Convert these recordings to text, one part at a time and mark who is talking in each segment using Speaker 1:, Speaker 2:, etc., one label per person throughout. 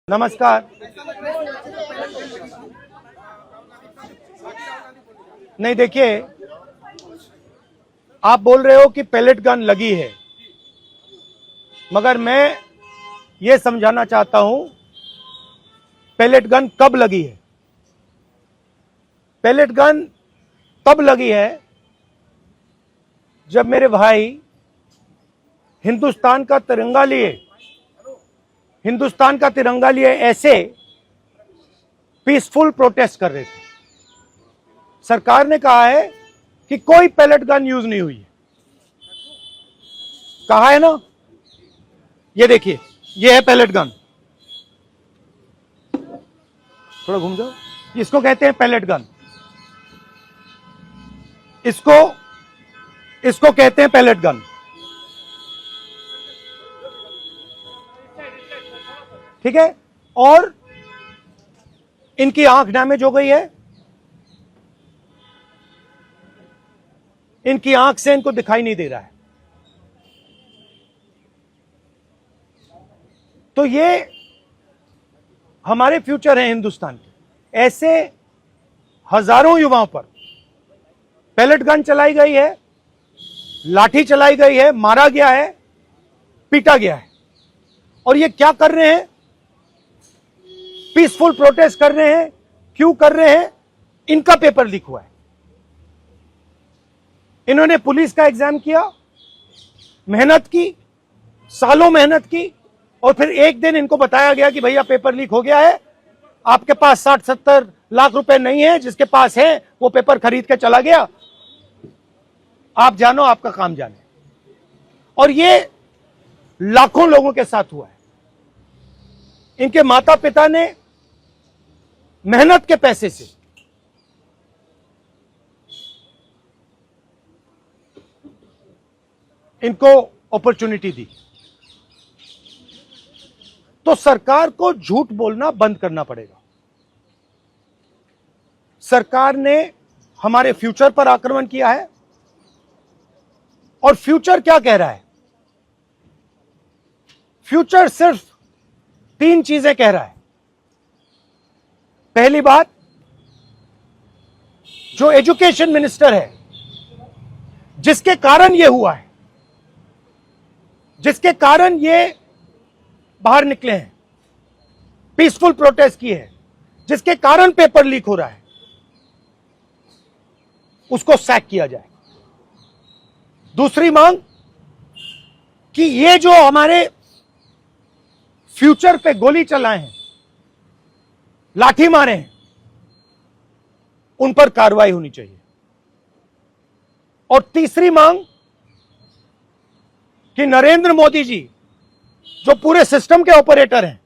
Speaker 1: नमस्कार। नहीं, देखिए, आप बोल रहे हो कि पैलेट गन लगी है, मगर मैं ये समझाना चाहता हूं पैलेट गन कब लगी है। पैलेट गन तब लगी है जब मेरे भाई हिंदुस्तान का तिरंगा लिए ऐसे पीसफुल प्रोटेस्ट कर रहे थे। सरकार ने कहा है कि कोई पैलेट गन यूज नहीं हुई है, कहा है ना। ये देखिए, ये है पैलेट गन, थोड़ा घूम जाओ। इसको कहते हैं पैलेट गन, इसको कहते हैं पैलेट गन। ठीक है, और इनकी आंख डैमेज हो गई है, इनकी आंख से इनको दिखाई नहीं दे रहा है। तो ये हमारे फ्यूचर है हिंदुस्तान के। ऐसे हजारों युवाओं पर पैलेट गन चलाई गई है, लाठी चलाई गई है, मारा गया है, पीटा गया है। और ये क्या कर रहे हैं? पीसफुल प्रोटेस्ट कर रहे हैं। क्यों कर रहे हैं? इनका पेपर लीक हुआ है। इन्होंने पुलिस का एग्जाम किया, मेहनत की, सालों मेहनत की, और फिर एक दिन इनको बताया गया कि भैया पेपर लीक हो गया है, आपके पास 60-70 लाख रुपए नहीं है, जिसके पास है वो पेपर खरीद के चला गया, आप जानो, आपका काम जाने। और ये लाखों लोगों के साथ हुआ है। इनके माता पिता ने मेहनत के पैसे से इनको अपॉर्चुनिटी दी। तो सरकार को झूठ बोलना बंद करना पड़ेगा। सरकार ने हमारे फ्यूचर पर आक्रमण किया है, और फ्यूचर क्या कह रहा है? फ्यूचर सिर्फ 3 चीजें कह रहा है। पहली बात, जो एजुकेशन मिनिस्टर है, जिसके कारण यह हुआ है, जिसके कारण ये बाहर निकले हैं, पीसफुल प्रोटेस्ट की है, जिसके कारण पेपर लीक हो रहा है, उसको सैक किया जाए। दूसरी मांग कि ये जो हमारे फ्यूचर पे गोली चलाए हैं, लाठी मारे हैं, उन पर कार्रवाई होनी चाहिए। और तीसरी मांग कि नरेंद्र मोदी जी, जो पूरे सिस्टम के ऑपरेटर हैं,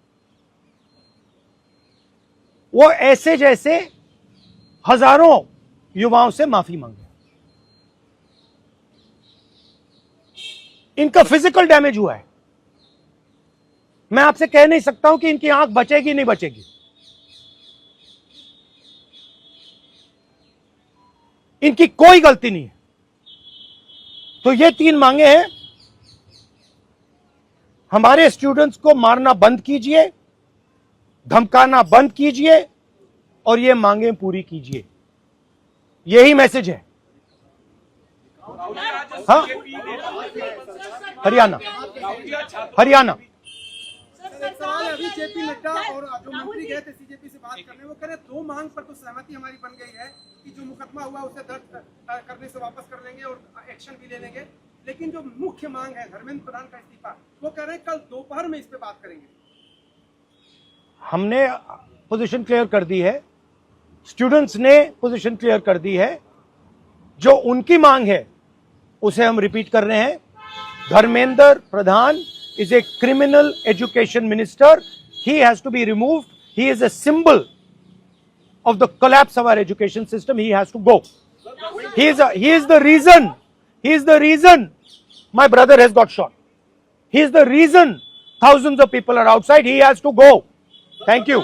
Speaker 1: वो ऐसे जैसे हजारों युवाओं से माफी मांगे। इनका फिजिकल डैमेज हुआ है। मैं आपसे कह नहीं सकता हूं कि इनकी आंख बचेगी नहीं बचेगी। इनकी कोई गलती नहीं है। तो ये 3 मांगे हैं। हमारे स्टूडेंट्स को मारना बंद कीजिए, धमकाना बंद कीजिए, और ये मांगे पूरी कीजिए। यही मैसेज है। हाँ, हरियाणा
Speaker 2: सवाल अभी जेपी नड्डा और जो मंत्री गए थे सीजेपी से बात करने, वो कह रहे 2 मांग पर तो सहमति हमारी बन गई है कि जो मुकदमा हुआ उसे दर्ज करने से वापस कर लेंगे और एक्शन भी ले लेंगे। लेकिन जो मुख्य मांग है धर्मेंद्र प्रधान का इस्तीफा, वो कह रहे हैं कल दोपहर में इस पे बात करेंगे।
Speaker 1: हमने पोजीशन क्लियर कर दी है, स्टूडेंट्स ने पोजीशन क्लियर कर दी है। जो उनकी मांग है उसे हम रिपीट कर रहे हैं। Dharmendra Pradhan is a criminal education minister. He has to be removed. He is a symbol of the collapse of our education system. He has to go. He is the reason my brother has got shot. He is the reason thousands of people are outside. He has to go. Thank you.